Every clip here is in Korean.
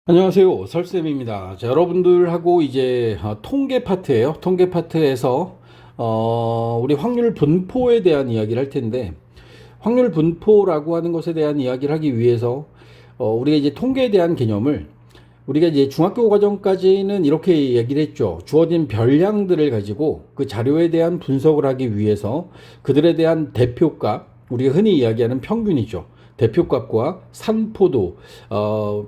안녕하세요. 설쌤입니다. 자, 여러분들하고 이제 통계 파트예요. 통계 파트에서 우리 확률 분포에 대한 이야기를 할 텐데, 확률 분포라고 하는 것에 대한 이야기를 하기 위해서 우리가 이제 통계에 대한 개념을, 우리가 이제 중학교 과정까지는 이렇게 얘기를 했죠. 주어진 별량들을 가지고 그 자료에 대한 분석을 하기 위해서 그들에 대한 대표값, 우리가 흔히 이야기하는 평균이죠. 대표값과 산포도,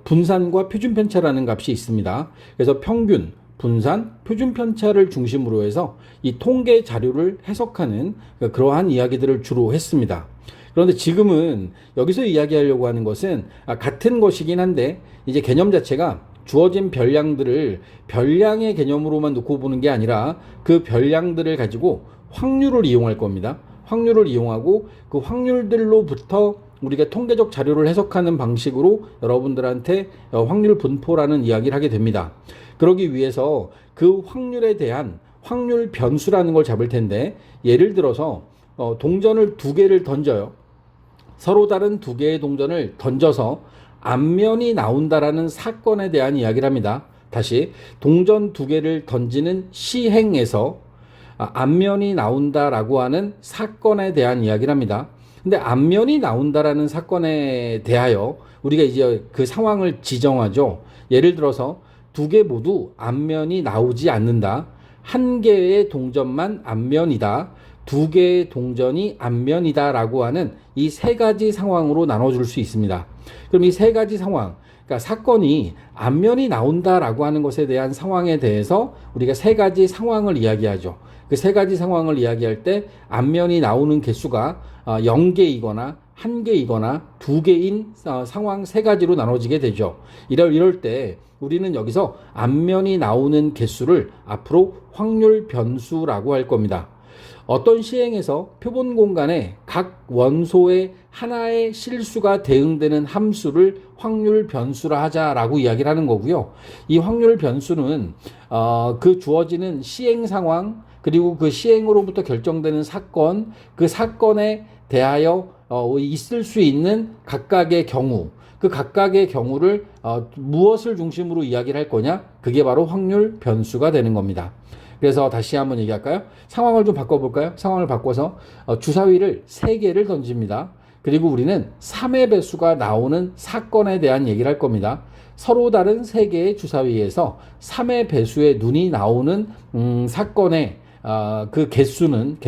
분산과 표준편차라는 값이 있습니다. 그래서 평균, 분산, 표준편차를 중심으로 해서 이 통계 자료를 해석하는 그러한 이야기들을 주로 했습니다. 그런데 지금은 여기서 이야기하려고 하는 것은 같은 것이긴 한데, 이제 개념 자체가 주어진 별량들을 별량의 개념으로만 놓고 보는 게 아니라 그 별량들을 가지고 확률을 이용할 겁니다. 확률을 이용하고 그 확률들로부터 우리가 통계적 자료를 해석하는 방식으로 여러분들한테 확률 분포라는 이야기를 하게 됩니다. 그러기 위해서 그 확률에 대한 확률 변수라는 걸 잡을 텐데, 예를 들어서 동전을 두 개를 던져요. 서로 다른 두 개의 동전을 던져서 앞면이 나온다라는 사건에 대한 이야기를 합니다. 다시, 동전 두 개를 던지는 시행에서 앞면이 나온다라고 하는 사건에 대한 이야기를 합니다. 근데 앞면이 나온다라는 사건에 대하여 우리가 이제 그 상황을 지정하죠. 예를 들어서 두 개 모두 앞면이 나오지 않는다. 한 개의 동전만 앞면이다. 두 개의 동전이 앞면이다라고 하는 이 세 가지 상황으로 나눠줄 수 있습니다. 그럼 이 세 가지 상황, 그러니까 사건이 앞면이 나온다라고 하는 것에 대한 상황에 대해서 우리가 세 가지 상황을 이야기하죠. 그 세 가지 상황을 이야기할 때 앞면이 나오는 개수가 0개이거나 1개이거나 2개인 상황 세 가지로 나눠지게 되죠. 이럴 때 우리는 여기서 앞면이 나오는 개수를 앞으로 확률 변수라고 할 겁니다. 어떤 시행에서 표본 공간에 각 원소의 하나의 실수가 대응되는 함수를 확률 변수라 하자라고 이야기를 하는 거고요. 이 확률 변수는 그 주어지는 시행 상황, 그리고 그 시행으로부터 결정되는 사건, 그 사건에 대하여 있을 수 있는 각각의 경우, 그 각각의 경우를 무엇을 중심으로 이야기를 할 거냐? 그게 바로 확률 변수가 되는 겁니다. 그래서 다시 한번 얘기할까요? 상황을 좀 바꿔볼까요? 상황을 바꿔서 주사위를 3개를 던집니다. 그리고 우리는 3의 배수가 나오는 사건에 대한 얘기를 할 겁니다. 서로 다른 3개의 주사위에서 3의 배수의 눈이 나오는 사건의 그 개수는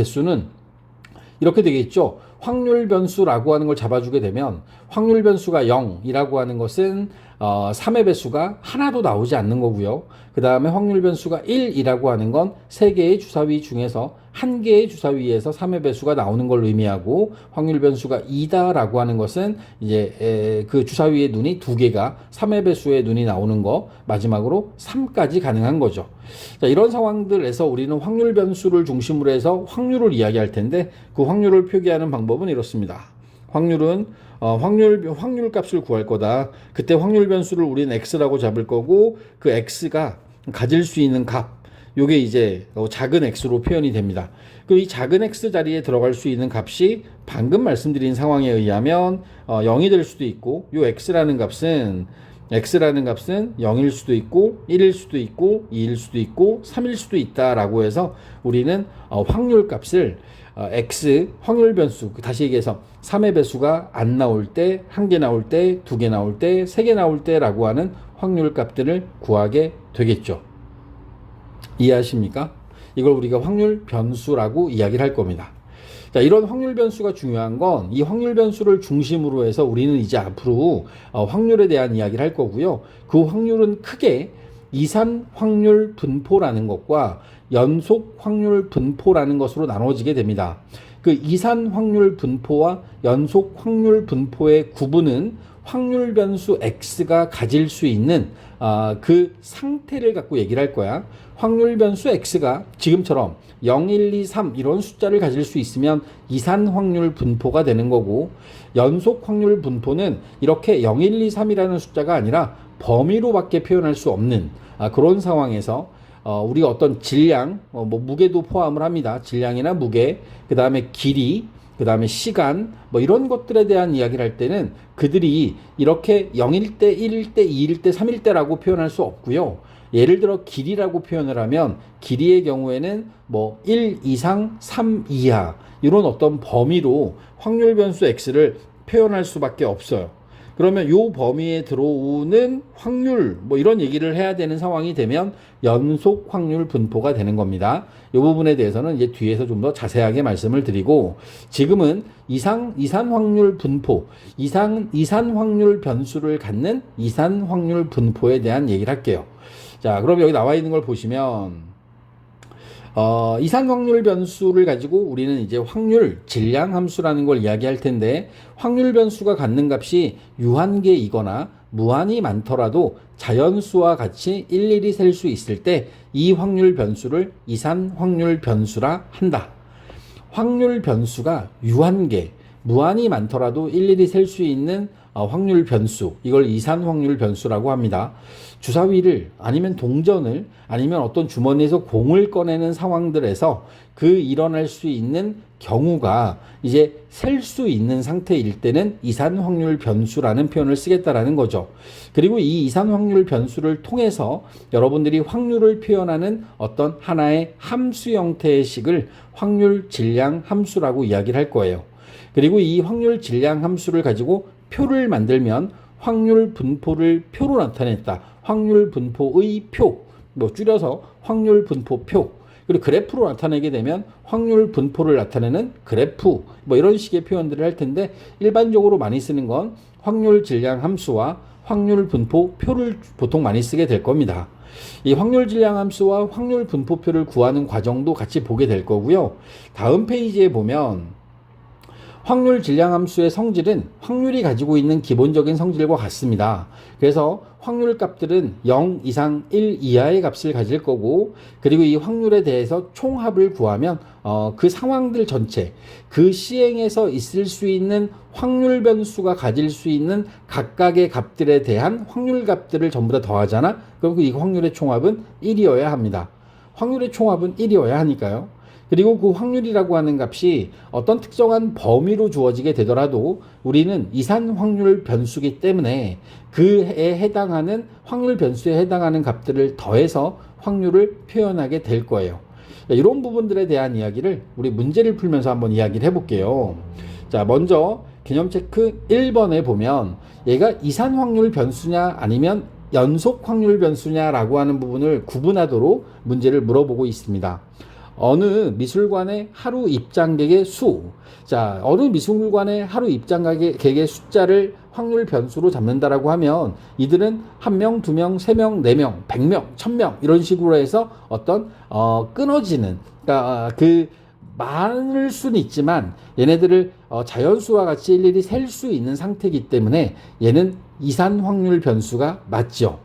이렇게 되겠죠. 확률 변수라고 하는 걸 잡아주게 되면, 확률 변수가 0이라고 하는 것은 3의 배수가 하나도 나오지 않는 거고요. 그 다음에 확률 변수가 1이라고 하는 건 3개의 주사위 중에서 1개의 주사위에서 3의 배수가 나오는 걸 의미하고, 확률 변수가 2다라고 하는 것은 이제 그 주사위의 눈이 2개가 3의 배수의 눈이 나오는 거, 마지막으로 3까지 가능한 거죠. 자, 이런 상황들에서 우리는 확률 변수를 중심으로 해서 확률을 이야기할 텐데, 그 확률을 표기하는 방법은 이렇습니다. 확률은 확률 값을 구할 거다. 그때 확률 변수를 우리는 x라고 잡을 거고, 그 x가 가질 수 있는 값, 요게 이제 작은 x로 표현이 됩니다. 그 이 작은 x 자리에 들어갈 수 있는 값이 방금 말씀드린 상황에 의하면 0이 될 수도 있고, 요 x라는 값은 0일 수도 있고 1일 수도 있고 2일 수도 있고 3일 수도 있다라고 해서 우리는 확률 값을 x 확률 변수, 다시 얘기해서 3의 배수가 안 나올 때, 1개 나올 때, 2개 나올 때, 3개 나올 때라고 하는 확률 값들을 구하게 되겠죠. 이해하십니까? 이걸 우리가 확률 변수라고 이야기를 할 겁니다. 자, 이런 확률 변수가 중요한 건, 이 확률 변수를 중심으로 해서 우리는 이제 앞으로 확률에 대한 이야기를 할 거고요. 그 확률은 크게 이산 확률 분포라는 것과 연속 확률 분포라는 것으로 나눠지게 됩니다. 그 이산 확률 분포와 연속 확률 분포의 구분은 확률 변수 x가 가질 수 있는 그 상태를 갖고 얘기를 할 거야. 확률 변수 x가 지금처럼 0, 1, 2, 3 이런 숫자를 가질 수 있으면 이산 확률 분포가 되는 거고, 연속 확률 분포는 이렇게 0, 1, 2, 3이라는 숫자가 아니라 범위로밖에 표현할 수 없는 그런 상황에서 우리가 어떤 질량, 뭐 무게도 포함을 합니다. 질량이나 무게, 그 다음에 길이, 그 다음에 시간, 뭐 이런 것들에 대한 이야기를 할 때는 그들이 이렇게 0일 때, 1일 때, 2일 때, 3일 때라고 표현할 수 없고요. 예를 들어 길이라고 표현을 하면 길이의 경우에는 뭐 1 이상 3 이하 이런 어떤 범위로 확률 변수 x를 표현할 수밖에 없어요. 그러면 요 범위에 들어오는 확률 뭐 이런 얘기를 해야 되는 상황이 되면 연속 확률 분포가 되는 겁니다. 이 부분에 대해서는 이제 뒤에서 좀 더 자세하게 말씀을 드리고 지금은 이산 확률 분포, 이산 확률 변수를 갖는 이산 확률 분포에 대한 얘기를 할게요. 자, 그럼 여기 나와 있는 걸 보시면 이산 확률 변수를 가지고 우리는 이제 확률 질량 함수라는 걸 이야기할 텐데 확률 변수가 갖는 값이 유한계이거나 무한히 많더라도 자연수와 같이 일일이 셀 수 있을 때 이 확률 변수를 이산 확률 변수라 한다. 확률 변수가 유한계, 무한히 많더라도 일일이 셀 수 있는 확률 변수, 이걸 이산 확률 변수라고 합니다. 주사위를 아니면 동전을 아니면 어떤 주머니에서 공을 꺼내는 상황들에서 그 일어날 수 있는 경우가 이제 셀 수 있는 상태일 때는 이산 확률 변수라는 표현을 쓰겠다라는 거죠. 그리고 이 이산 확률 변수를 통해서 여러분들이 확률을 표현하는 어떤 하나의 함수 형태의 식을 확률 질량 함수라고 이야기를 할 거예요. 그리고 이 확률 질량 함수를 가지고 표를 만들면 확률 분포를 표로 나타냈다. 확률 분포의 표, 뭐 줄여서 확률 분포 표. 그리고 그래프로 나타내게 되면 확률 분포를 나타내는 그래프, 뭐 이런 식의 표현들을 할 텐데 일반적으로 많이 쓰는 건 확률 질량 함수와 확률 분포 표를 보통 많이 쓰게 될 겁니다. 이 확률 질량 함수와 확률 분포표를 구하는 과정도 같이 보게 될 거고요. 다음 페이지에 보면 확률 질량 함수의 성질은 확률이 가지고 있는 기본적인 성질과 같습니다. 그래서 확률 값들은 0 이상 1 이하의 값을 가질 거고 그리고 이 확률에 대해서 총합을 구하면 그 상황들 전체, 그 시행에서 있을 수 있는 확률 변수가 가질 수 있는 각각의 값들에 대한 확률 값들을 전부 다 더하잖아? 그럼 이 확률의 총합은 1이어야 합니다. 확률의 총합은 1이어야 하니까요. 그리고 그 확률이라고 하는 값이 어떤 특정한 범위로 주어지게 되더라도 우리는 이산 확률 변수기 때문에 그에 해당하는 확률 변수에 해당하는 값들을 더해서 확률을 표현하게 될 거예요. 이런 부분들에 대한 이야기를 우리 문제를 풀면서 한번 이야기를 해볼게요. 자, 먼저 개념 체크 1번에 보면 얘가 이산 확률 변수냐 아니면 연속 확률 변수냐라고 하는 부분을 구분하도록 문제를 물어보고 있습니다. 어느 미술관의 하루 입장객의 수. 자, 어느 미술관의 하루 입장객의 숫자를 확률 변수로 잡는다라고 하면 이들은 1명, 2명, 3명, 4명, 100명, 1000명 이런 식으로 해서 어떤 끊어지는 그러니까 그 많을 수는 있지만 얘네들을 자연수와 같이 일일이 셀 수 있는 상태이기 때문에 얘는 이산 확률 변수가 맞죠.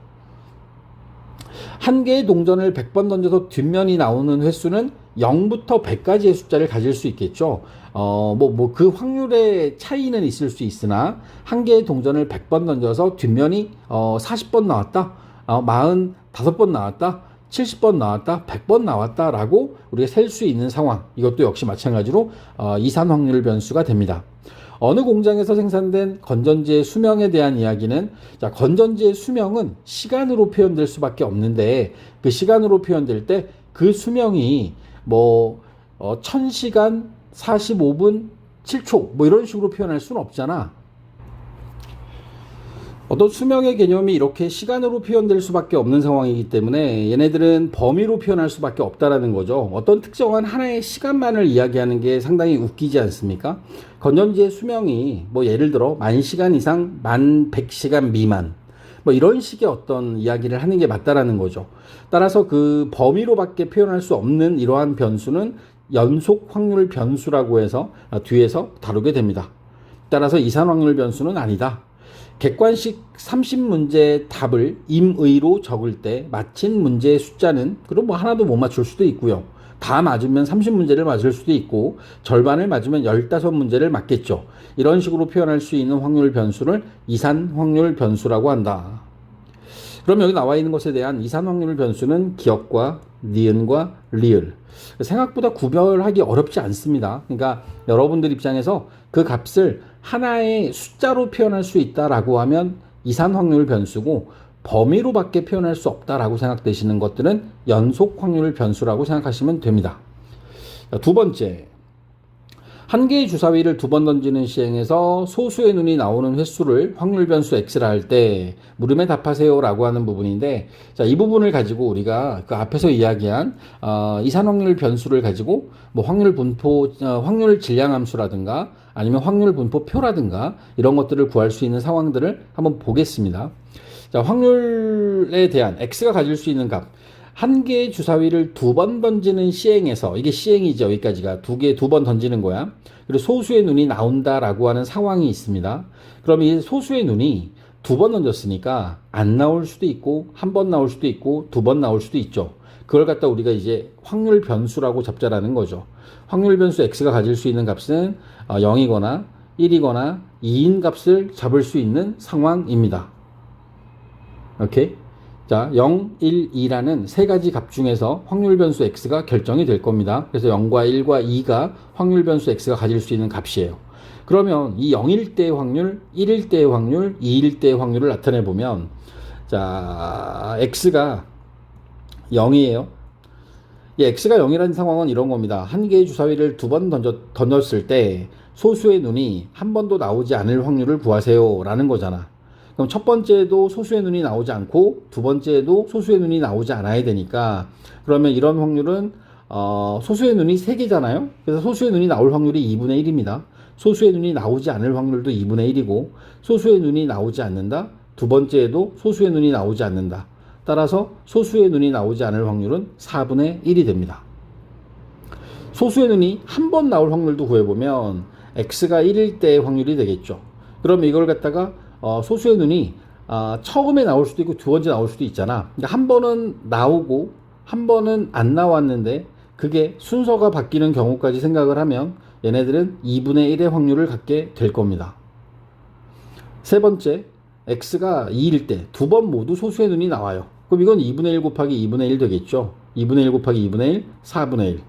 한 개의 동전을 100번 던져서 뒷면이 나오는 횟수는 0부터 100까지의 숫자를 가질 수 있겠죠. 그 확률의 차이는 있을 수 있으나 한 개의 동전을 100번 던져서 뒷면이 40번 나왔다, 45번 나왔다, 70번 나왔다, 100번 나왔다라고 우리가 셀 수 있는 상황, 이것도 역시 마찬가지로 이산 확률 변수가 됩니다. 어느 공장에서 생산된 건전지의 수명에 대한 이야기는, 자, 건전지의 수명은 시간으로 표현될 수밖에 없는데 그 시간으로 표현될 때 그 수명이 1000시간 45분 7초 뭐 이런 식으로 표현할 수는 없잖아. 어떤 수명의 개념이 이렇게 시간으로 표현될 수밖에 없는 상황이기 때문에 얘네들은 범위로 표현할 수밖에 없다라는 거죠. 어떤 특정한 하나의 시간만을 이야기하는 게 상당히 웃기지 않습니까? 건전지의 수명이 예를 들어 10,000시간 이상 11,100시간 미만 이런 식의 어떤 이야기를 하는 게 맞다라는 거죠. 따라서 그 범위로밖에 표현할 수 없는 이러한 변수는 연속 확률 변수라고 해서 뒤에서 다루게 됩니다. 따라서 이산 확률 변수는 아니다. 객관식 30문제의 답을 임의로 적을 때 맞힌 문제의 숫자는 그럼 하나도 못 맞출 수도 있고요. 다 맞으면 30문제를 맞을 수도 있고 절반을 맞으면 15문제를 맞겠죠. 이런 식으로 표현할 수 있는 확률 변수를 이산 확률 변수라고 한다. 그럼 여기 나와 있는 것에 대한 이산 확률 변수는 기억과 니은과 리을. 생각보다 구별하기 어렵지 않습니다. 그러니까 여러분들 입장에서 그 값을 하나의 숫자로 표현할 수 있다라고 하면 이산 확률 변수고, 범위로밖에 표현할 수 없다라고 생각되시는 것들은 연속 확률 변수라고 생각하시면 됩니다. 두 번째, 한 개의 주사위를 두 번 던지는 시행에서 소수의 눈이 나오는 횟수를 확률 변수 x라 할 때 물음에 답하세요 라고 하는 부분인데, 자, 이 부분을 가지고 우리가 그 앞에서 이야기한 이산 확률 변수를 가지고 뭐 확률 분포, 확률 질량 함수라든가 아니면 확률 분포 표라든가 이런 것들을 구할 수 있는 상황들을 한번 보겠습니다. 자, 확률에 대한 x가 가질 수 있는 값, 한 개의 주사위를 두 번 던지는 시행에서, 이게 시행이죠. 여기까지가 두 번 던지는 거야. 그리고 소수의 눈이 나온다라고 하는 상황이 있습니다. 그럼 이 소수의 눈이 두 번 던졌으니까 안 나올 수도 있고, 한 번 나올 수도 있고, 두 번 나올 수도 있죠. 그걸 갖다 우리가 이제 확률 변수라고 잡자라는 거죠. 확률 변수 x가 가질 수 있는 값은 0이거나 1이거나 2인 값을 잡을 수 있는 상황입니다. 오케이? 자, 0, 1, 2라는 세 가지 값 중에서 확률 변수 x가 결정이 될 겁니다. 그래서 0과 1과 2가 확률 변수 x가 가질 수 있는 값이에요. 그러면 이 0일 때의 확률, 1일 때의 확률, 2일 때의 확률을 나타내 보면, 자, x가 0이에요. 이 x가 0이라는 상황은 이런 겁니다. 한 개의 주사위를 두 번 던졌을 때 소수의 눈이 한 번도 나오지 않을 확률을 구하세요 라는 거잖아. 그럼 첫 번째도 소수의 눈이 나오지 않고 두 번째도 소수의 눈이 나오지 않아야 되니까, 그러면 이런 확률은 소수의 눈이 3개잖아요. 그래서 소수의 눈이 나올 확률이 2분의 1입니다. 소수의 눈이 나오지 않을 확률도 2분의 1이고, 소수의 눈이 나오지 않는다. 두 번째에도 소수의 눈이 나오지 않는다. 따라서 소수의 눈이 나오지 않을 확률은 4분의 1이 됩니다. 소수의 눈이 한 번 나올 확률도 구해보면 x가 1일 때의 확률이 되겠죠. 그럼 이걸 갖다가 소수의 눈이 처음에 나올 수도 있고 두 번째 나올 수도 있잖아. 그러니까 한 번은 나오고 한 번은 안 나왔는데 그게 순서가 바뀌는 경우까지 생각을 하면 얘네들은 2분의 1의 확률을 갖게 될 겁니다. 세 번째, x가 2일 때 두 번 모두 소수의 눈이 나와요. 그럼 이건 2분의 1 곱하기 2분의 1 되겠죠. 2분의 1 곱하기 2분의 1, 4분의 1.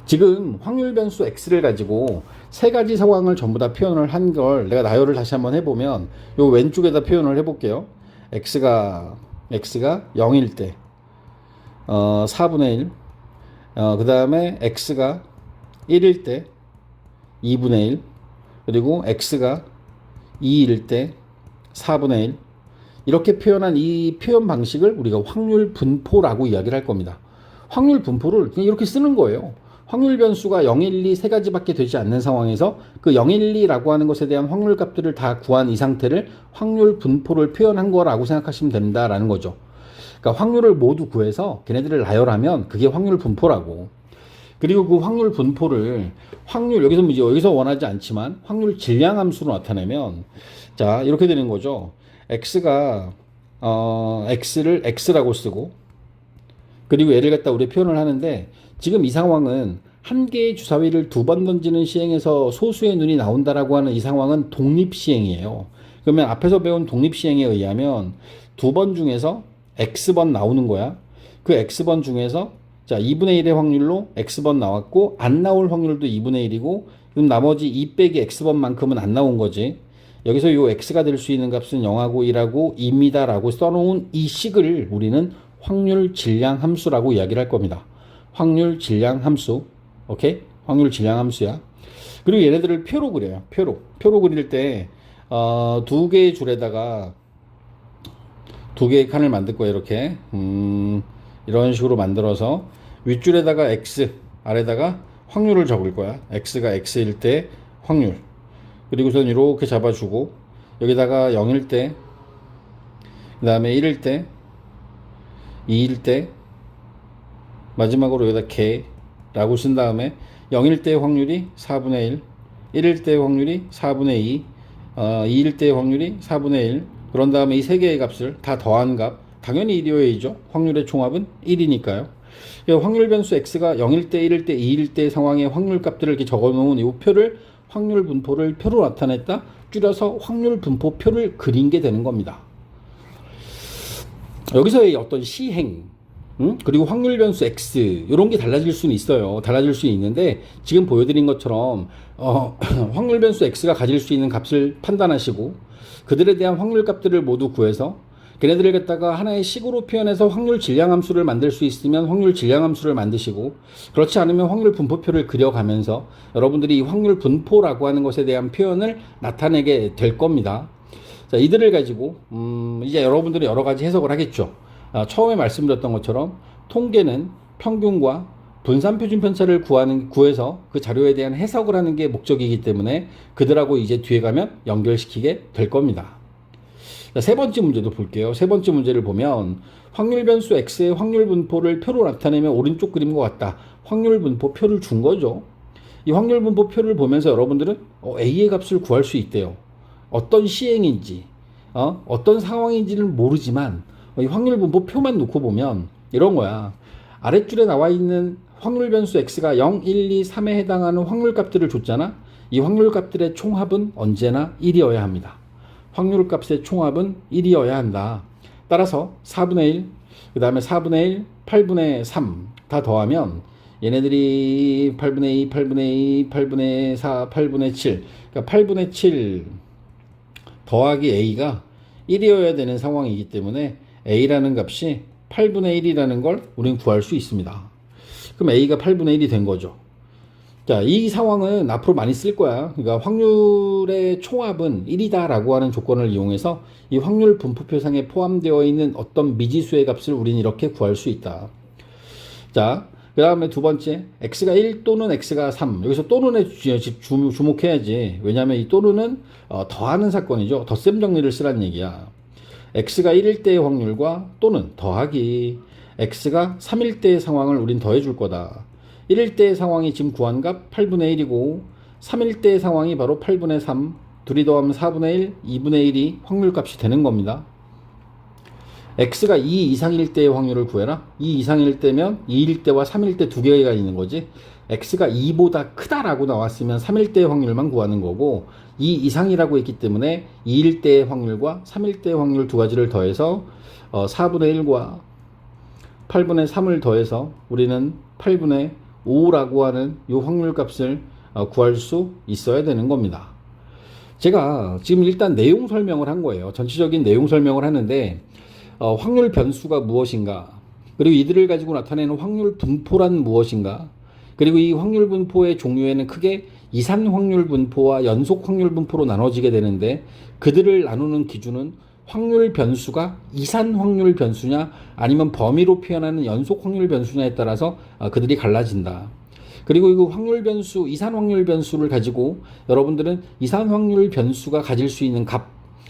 지금 확률 변수 x를 가지고 세 가지 상황을 전부 다 표현을 한 걸 내가 나열을 다시 한번 해보면, 요 왼쪽에다 표현을 해볼게요. x가 0일 때 4분의 1, 그 다음에 x가 1일 때 2분의 1, 그리고 x가 2일 때 4분의 1. 이렇게 표현한 이 표현 방식을 우리가 확률 분포라고 이야기를 할 겁니다. 확률 분포를 그냥 이렇게 쓰는 거예요. 확률 변수가 0, 1, 2 세 가지밖에 되지 않는 상황에서 그 0, 1, 2라고 하는 것에 대한 확률 값들을 다 구한 이 상태를 확률 분포를 표현한 거라고 생각하시면 된다라는 거죠. 그러니까 확률을 모두 구해서 걔네들을 나열하면 그게 확률 분포라고. 그리고 그 확률 분포를 여기서 원하지 않지만 확률 질량 함수로 나타내면, 자, 이렇게 되는 거죠. x가 x를 x라고 쓰고, 그리고 얘를 갖다 우리 표현을 하는데, 지금 이 상황은 한 개의 주사위를 두 번 던지는 시행에서 소수의 눈이 나온다라고 하는 이 상황은 독립시행이에요. 그러면 앞에서 배운 독립시행에 의하면 두 번 중에서 x번 나오는 거야. 그 x번 중에서 자 2분의 1의 확률로 x번 나왔고, 안 나올 확률도 2분의 1이고, 그럼 나머지 2 빼기 x번만큼은 안 나온 거지. 여기서 요 x가 될 수 있는 값은 0하고 1하고 2입니다 라고 써놓은 이 식을 우리는 확률 질량 함수라고 이야기를 할 겁니다. 확률 질량 함수. 오케이? 확률 질량 함수야. 그리고 얘네들을 표로 그려요. 표로 그릴 때 두 개의 줄에다가 두 개의 칸을 만들 거예요. 이렇게 이런 식으로 만들어서 윗줄에다가 x, 아래다가 확률을 적을 거야. x가 x일 때 확률. 그리고선 이렇게 잡아주고, 여기다가 0일 때, 그 다음에 1일 때, 2일 때, 마지막으로 여기다 개라고 쓴 다음에 0일 때의 확률이 4분의 1, 1일 때의 확률이 4분의 2, 2일 때의 확률이 4분의 1. 그런 다음에 이 세 개의 값을 다 더한 값, 당연히 1이어야죠. 확률의 총합은 1이니까요. 확률 변수 x가 0일 때, 1일 때, 2일 때 상황의 확률 값들을 이렇게 적어 놓은 이 표를 확률 분포를 표로 나타냈다, 줄여서 확률 분포 표를 그린 게 되는 겁니다. 여기서의 어떤 시행, 그리고 확률 변수 x 이런 게 달라질 수는 있어요. 달라질 수 있는데 지금 보여드린 것처럼 확률 변수 x가 가질 수 있는 값을 판단하시고 그들에 대한 확률 값들을 모두 구해서 걔네들을 갖다가 하나의 식으로 표현해서 확률 질량 함수를 만들 수 있으면 확률 질량 함수를 만드시고, 그렇지 않으면 확률 분포표를 그려가면서 여러분들이 이 확률 분포라고 하는 것에 대한 표현을 나타내게 될 겁니다. 자, 이들을 가지고 이제 여러분들이 여러 가지 해석을 하겠죠. 처음에 말씀드렸던 것처럼 통계는 평균과 분산표준 편차를 구해서 그 자료에 대한 해석을 하는 게 목적이기 때문에 그들하고 이제 뒤에 가면 연결시키게 될 겁니다. 자, 세 번째 문제도 볼게요. 세 번째 문제를 보면 확률 변수 x의 확률 분포를 표로 나타내면 오른쪽 그림과 같다. 확률 분포 표를 준 거죠. 이 확률 분포 표를 보면서 여러분들은 a의 값을 구할 수 있대요. 어떤 시행인지 어떤 상황인지는 모르지만 이 확률 분포 표만 놓고 보면 이런 거야. 아랫줄에 나와 있는 확률 변수 x가 0, 1, 2, 3에 해당하는 확률 값들을 줬잖아. 이 확률 값들의 총합은 언제나 1이어야 합니다. 확률 값의 총합은 1이어야 한다. 따라서 4분의 1, 그 다음에 4분의 1, 8분의 3 다 더하면 얘네들이 8분의 2, 8분의 2, 8분의 4, 8분의 7, 그러니까 8분의 7 더하기 a가 1이어야 되는 상황이기 때문에 a라는 값이 8분의 1이라는 걸 우리는 구할 수 있습니다. 그럼 a가 8분의 1이 된 거죠. 자, 이 상황은 앞으로 많이 쓸 거야. 그러니까 확률의 총합은 1이다 라고 하는 조건을 이용해서 이 확률 분포표상에 포함되어 있는 어떤 미지수의 값을 우리는 이렇게 구할 수 있다. 자, 그 다음에 두 번째, x가 1 또는 x가 3. 여기서 또는에 주목해야지. 왜냐하면 이 또는은 더하는 사건이죠. 덧셈 정리를 쓰라는 얘기야. x가 1일 때의 확률과 또는 더하기 x가 3일 때의 상황을 우린 더해 줄 거다. 1일 때의 상황이 지금 구한 값 8분의 1이고 3일 때의 상황이 바로 8분의 3, 둘이 더하면 4분의 1, 2분의 1이 확률 값이 되는 겁니다. x가 2 이상일 때의 확률을 구해라. 2 이상일 때면 2일 때와 3일 때 두 개가 있는 거지. x가 2보다 크다라고 나왔으면 3일 때의 확률만 구하는 거고 2 이상이라고 했기 때문에 2일 때의 확률과 3일 때의 확률 두 가지를 더해서 4분의 1과 8분의 3을 더해서 우리는 8분의 5라고 하는 이 확률 값을 구할 수 있어야 되는 겁니다. 제가 지금 일단 내용 설명을 한 거예요. 전체적인 내용 설명을 하는데 확률 변수가 무엇인가, 그리고 이들을 가지고 나타내는 확률 분포란 무엇인가, 그리고 이 확률 분포의 종류에는 크게 이산 확률 분포와 연속 확률 분포로 나눠지게 되는데 그들을 나누는 기준은 확률 변수가 이산 확률 변수냐 아니면 범위로 표현하는 연속 확률 변수냐에 따라서 그들이 갈라진다. 그리고 이 확률 변수, 이산 확률 변수를 가지고 여러분들은 이산 확률 변수가 가질 수 있는 값,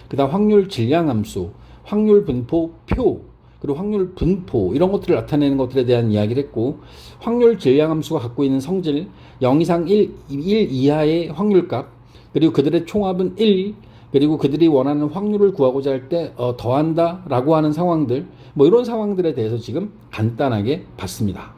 그 다음 확률 질량 함수, 확률 분포 표, 그리고 확률 분포 이런 것들을 나타내는 것들에 대한 이야기를 했고, 확률 질량 함수가 갖고 있는 성질 0 이상 1 이하의 확률값, 그리고 그들의 총합은 1, 그리고 그들이 원하는 확률을 구하고자 할 때 더한다 라고 하는 상황들, 뭐 이런 상황들에 대해서 지금 간단하게 봤습니다.